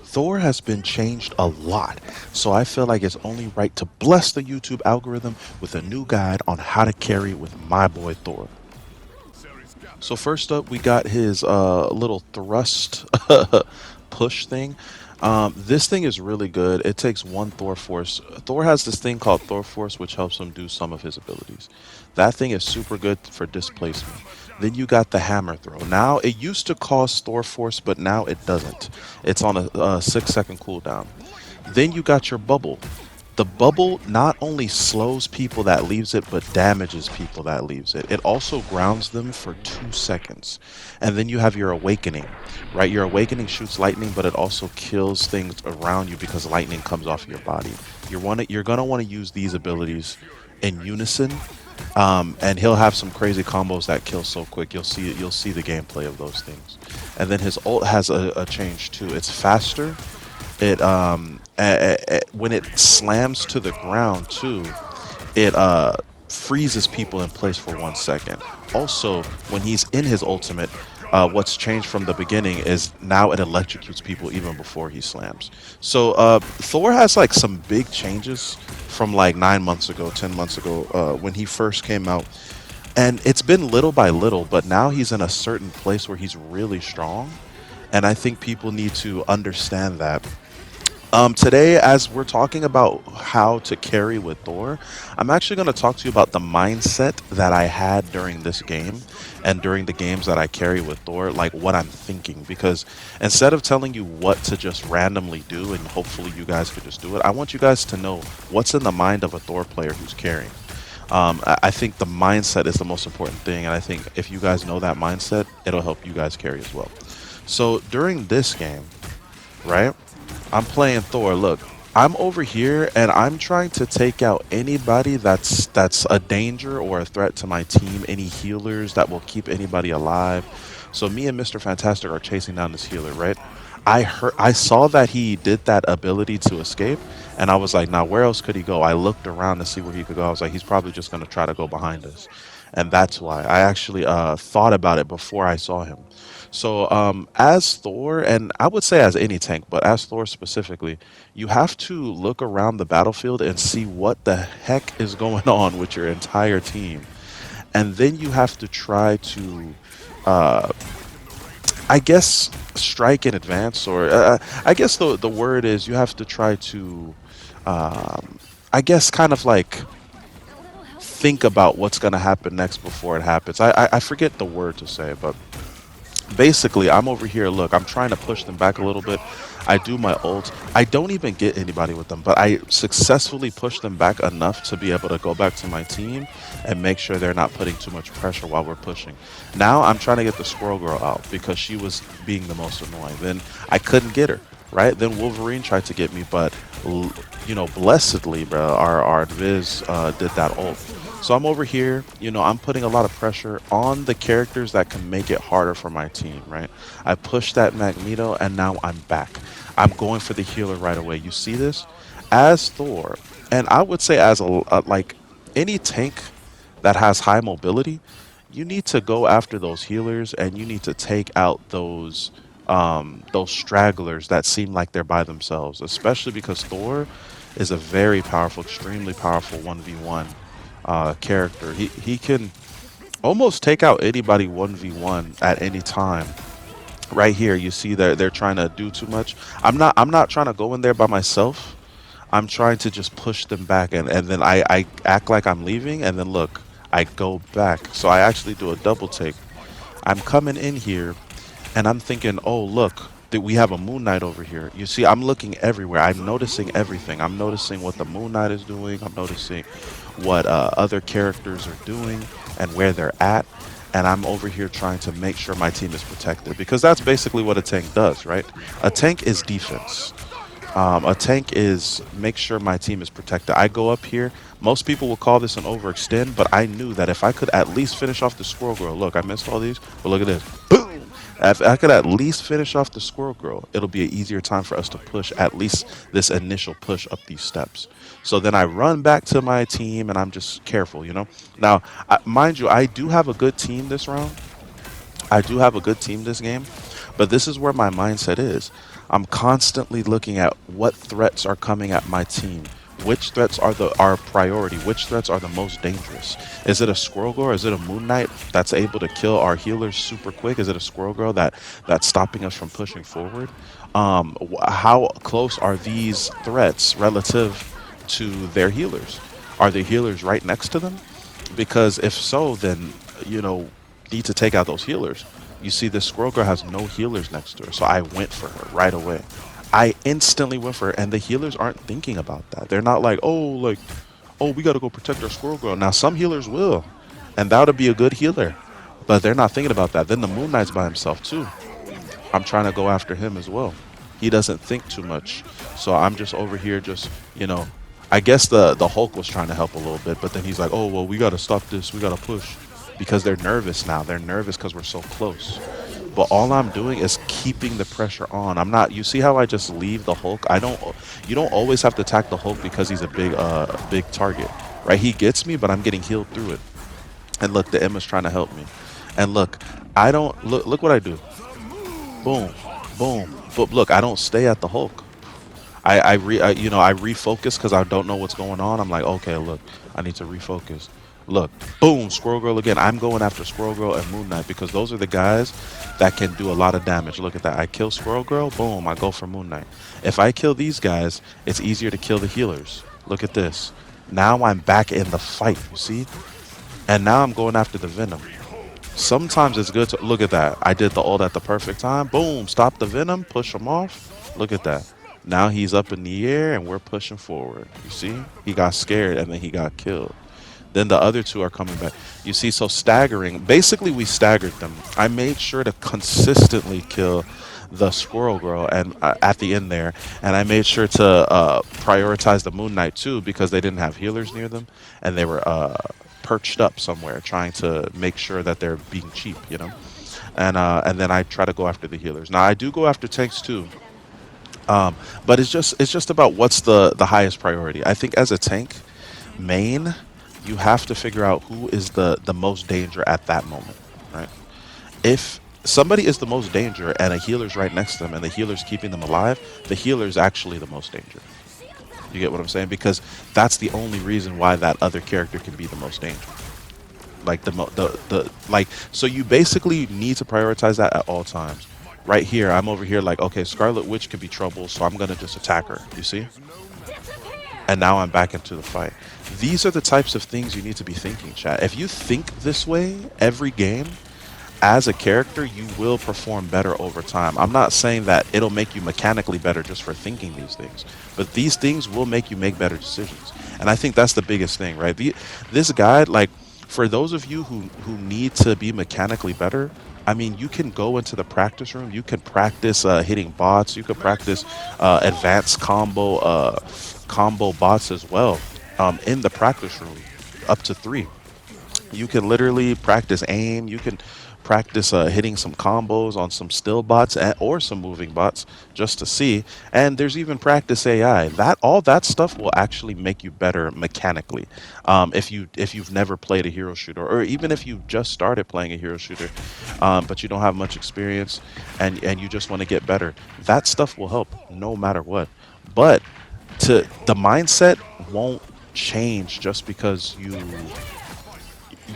Thor has been changed a lot, so I feel like it's only right to bless the YouTube algorithm with a new guide on how to carry with my boy Thor. So first up, we got his little thrust push thing. This thing is really good. It takes one Thor Force. Thor has this thing called Thor Force, which helps him do some of his abilities. That thing is super good for displacement. Then you got the hammer throw. Now it used to cost Thor Force, but now it doesn't. It's on a 6 second cooldown. Then you got your bubble. The bubble not only slows people that leaves it, but damages people that leaves it. It also grounds them for 2 seconds. And then you have your awakening, right? Your awakening shoots lightning, but it also kills things around you because lightning comes off your body. You're gonna want to use these abilities in unison. And he'll have some crazy combos that kill so quick. You'll see the gameplay of those things. And then his ult has a change too. It's faster. It when it slams to the ground too, it freezes people in place for 1 second. Also, when he's in his ultimate, what's changed from the beginning is now it electrocutes people even before he slams. So Thor has like some big changes from like 9 months ago, 10 months ago, when he first came out. And it's been little by little, but now he's in a certain place where he's really strong. And I think people need to understand that. Today, as we're talking about how to carry with Thor, I'm actually going to talk to you about the mindset that I had during this game and during the games that I carry with Thor, like what I'm thinking. Because instead of telling you what to just randomly do and hopefully you guys could just do it, I want you guys to know what's in the mind of a Thor player who's carrying. I think the mindset is the most important thing, and I think if you guys know that mindset, it'll help you guys carry as well. So during this game, right? I'm playing Thor. Look, I'm over here and I'm trying to take out anybody that's a danger or a threat to my team, any healers that will keep anybody alive. So me and Mr. Fantastic are chasing down this healer, right? I saw that he did that ability to escape and I was like, now where else could he go? I looked around to see where he could go. I was like, he's probably just going to try to go behind us. And that's why I actually thought about it before I saw him. So, as Thor, and I would say as any tank, but as Thor specifically, you have to look around the battlefield and see what the heck is going on with your entire team. And then you have to try to, uh, I guess, strike in advance, or I guess the word is you have to try to, I guess, kind of like think about what's going to happen next before it happens. I forget the word to say, but basically I'm over here. Look, I'm trying to push them back a little bit. I do my ult. I don't even get anybody with them, but I successfully push them back enough to be able to go back to my team and make sure they're not putting too much pressure while we're pushing. Now I'm trying to get the squirrel girl out because she was being the most annoying. Then I couldn't get her, right? Then Wolverine tried to get me, but blessedly, bro, our Viz did that ult. So I'm over here, I'm putting a lot of pressure on the characters that can make it harder for my team, right? I pushed that Magneto and now I'm back. I'm going for the healer right away. You see this? As Thor, and I would say as like any tank that has high mobility, you need to go after those healers and you need to take out those stragglers that seem like they're by themselves, especially because Thor is a very powerful, extremely powerful 1v1 character. He can almost take out anybody 1v1 at any time. Right here, you see that they're trying to do too much. I'm not trying to go in there by myself. I'm trying to just push them back, and then I act like I'm leaving, and then look, I go back. So I actually do a double take. I'm coming in here and I'm thinking, oh look, that we have a Moon Knight over here. You see, I'm looking everywhere. I'm noticing everything. I'm noticing what the Moon Knight is doing. I'm noticing what other characters are doing and where they're at. And I'm over here trying to make sure my team is protected because that's basically what a tank does, right? A tank is defense. A tank is make sure my team is protected. I go up here. Most people will call this an overextend, but I knew that if I could at least finish off the squirrel girl. Look, I missed all these, but look at this. Boom! If I could at least finish off the squirrel girl, it'll be an easier time for us to push at least this initial push up these steps. So then I run back to my team and I'm just careful. Now, mind you, I do have a good team this round. I do have a good team this game, but this is where my mindset is. I'm constantly looking at what threats are coming at my team. Which threats are the our priority? Which threats are the most dangerous? Is it a squirrel girl? Is it a moon knight that's able to kill our healers super quick? Is it a squirrel girl that's stopping us from pushing forward? How close are these threats relative to their healers? Are the healers right next to them? Because if so, then need to take out those healers. You see, this squirrel girl has no healers next to her, so I went for her right away. I instantly went for her, and the healers aren't thinking about that. They're not like, oh, we gotta go protect our squirrel girl. Now, some healers will, and that would be a good healer, but they're not thinking about that. Then the Moon Knight's by himself too. I'm trying to go after him as well. He doesn't think too much. So I'm just over here I guess the Hulk was trying to help a little bit, but then he's like, "Oh, well, we got to stop this. We got to push." Because they're nervous now. They're nervous cuz we're so close. But all I'm doing is keeping the pressure on. I'm not You see how I just leave the Hulk? I don't You don't always have to attack the Hulk because he's a big target. Right? He gets me, but I'm getting healed through it. And look, the Emma's trying to help me. And look, I don't look what I do. Boom, boom. But look, I don't stay at the Hulk. I refocus because I don't know what's going on. I'm like, okay, look, I need to refocus. Look, boom, Squirrel Girl again. I'm going after Squirrel Girl and Moon Knight because those are the guys that can do a lot of damage. Look at that. I kill Squirrel Girl, boom, I go for Moon Knight. If I kill these guys, it's easier to kill the healers. Look at this. Now I'm back in the fight, you see? And now I'm going after the Venom. Sometimes it's good to look at that. I did the ult at the perfect time. Boom, stop the Venom, push him off. Look at that. Now he's up in the air and we're pushing forward. You see? He got scared and then he got killed. Then the other two are coming back. You see, so staggering. Basically, we staggered them. I made sure to consistently kill the Squirrel Girl and at the end there, and I made sure to prioritize the Moon Knight too because they didn't have healers near them and they were perched up somewhere trying to make sure that they're being cheap. And then I try to go after the healers. Now I do go after tanks too, but it's just about what's the highest priority. I think as a tank main, you have to figure out who is the most danger at that moment, right? If somebody is the most danger and a healer's right next to them and the healer's keeping them alive, the healer's actually the most danger. You get what I'm saying? Because that's the only reason why that other character can be the most danger. Like so you basically need to prioritize that at all times. Right here, I'm over here like, okay, Scarlet Witch could be trouble, so I'm gonna just attack her. You see? And now I'm back into the fight. These are the types of things you need to be thinking, chat. If you think this way every game, as a character, you will perform better over time. I'm not saying that it'll make you mechanically better just for thinking these things, but these things will make you make better decisions. And I think that's the biggest thing, right? This guide, like, for those of you who need to be mechanically better, I mean, you can go into the practice room. You can practice hitting bots. You can practice advanced combo bots as well in the practice room, up to 3. You can literally practice aim. You can practice hitting some combos on some still bots or some moving bots just to see. And there's even practice AI. That all that stuff will actually make you better mechanically. If you've never played a hero shooter, or even if you just started playing a hero shooter, but you don't have much experience and you just want to get better, that stuff will help no matter what. But the mindset won't change just because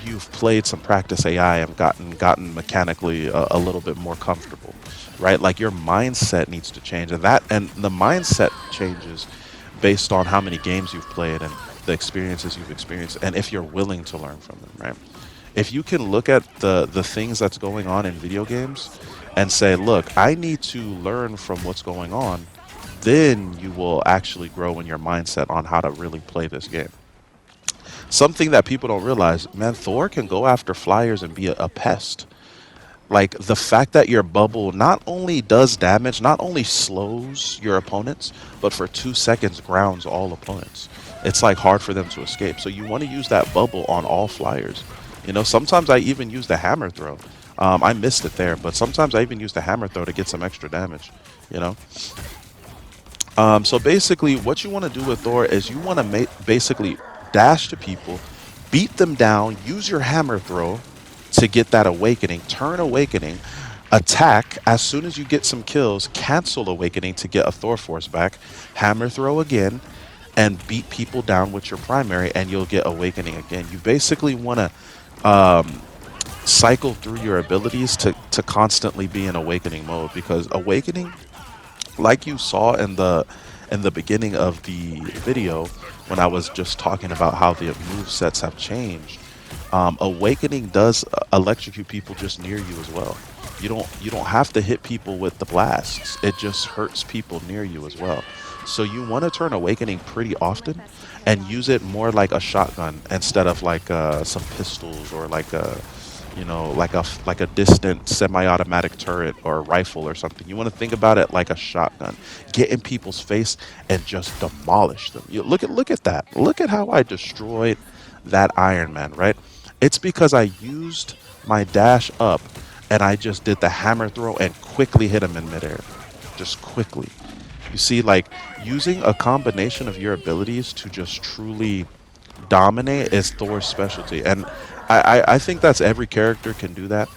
you've played some practice AI and gotten mechanically a little bit more comfortable, right? Like your mindset needs to change, and the mindset changes based on how many games you've played and the experiences you've experienced, and if you're willing to learn from them, right? If you can look at the things that's going on in video games and say, look, I need to learn from what's going on, then you will actually grow in your mindset on how to really play this game. Something that people don't realize, man, Thor can go after flyers and be a pest. Like the fact that your bubble not only does damage, not only slows your opponents, but for 2 seconds grounds all opponents. It's like hard for them to escape. So you want to use that bubble on all flyers. Sometimes I even use the hammer throw. I missed it there, but sometimes I even use the hammer throw to get some extra damage. You know. So basically, what you want to do with Thor is you want to basically dash to people, beat them down, use your hammer throw to get that awakening, turn awakening, Attack as soon as you get some kills, cancel Awakening to get a Thor Force back, hammer throw again, and beat people down with your primary, and you'll get Awakening again. You basically want to cycle through your abilities to constantly be in Awakening mode, because Awakening, like you saw in the beginning of the video when I was just talking about how the move sets have changed, Awakening does electrocute people just near you as well. You don't have to hit people with the blasts. It just hurts people near you as well. So you want to turn Awakening pretty often and use it more like a shotgun instead of like some pistols, or like a, like a distant semi-automatic turret or a rifle or something. You want to think about it like a shotgun. Get in people's face and just demolish them. You look at that. Look at how I destroyed that Iron Man, right? It's because I used my dash up and I just did the hammer throw and quickly hit him in midair. Just quickly. You see, like, using a combination of your abilities to just truly dominate is Thor's specialty, and I think that's every character can do that.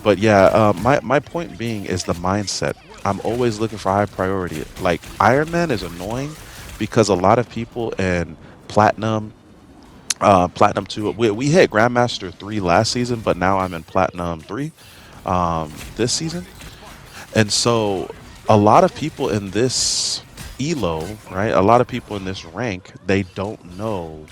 But yeah, my point being is the mindset. I'm always looking for high priority. Like, Iron Man is annoying because a lot of people in Platinum, Platinum 2, we hit Grandmaster 3 last season, but now I'm in Platinum 3 this season. And so a lot of people in this elo, right? A lot of people in this rank, they don't know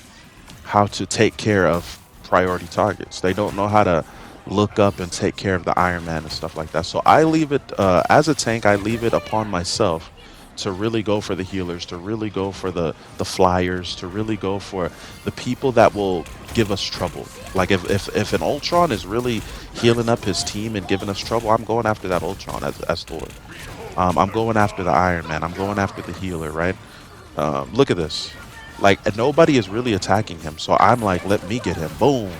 how to take care of priority targets. They don't know how to look up and take care of the Iron Man and stuff like that. So I leave it, as a tank, I leave it upon myself to really go for the healers, to really go for the flyers, to really go for the people that will give us trouble. Like, if an Ultron is really healing up his team and giving us trouble, I'm going after that Ultron as Thor. I'm going after the Iron Man. I'm going after the healer, right? Look at this. Like, nobody is really attacking him, so I'm like, let me get him. Boom,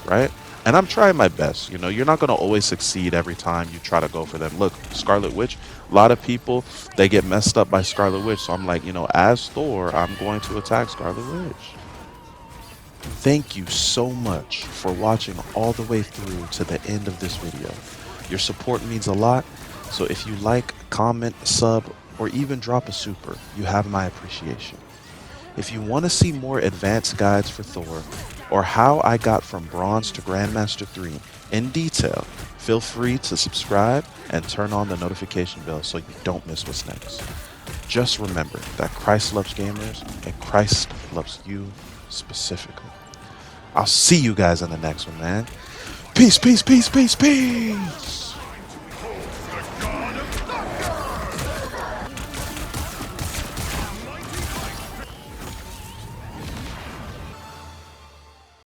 right? And I'm trying my best. You're not going to always succeed every time you try to go for them. Look, Scarlet Witch, a lot of people, they get messed up by Scarlet Witch. So I'm like, as Thor, I'm going to attack Scarlet Witch. Thank you so much for watching all the way through to the end of this video. Your support means a lot. So if you like, comment, sub, or even drop a super, you have my appreciation. If you want to see more advanced guides for Thor, or how I got from Bronze to Grandmaster 3 in detail, feel free to subscribe and turn on the notification bell so you don't miss what's next. Just remember that Christ loves gamers, and Christ loves you specifically. I'll see you guys in the next one, man. Peace, peace, peace, peace, peace!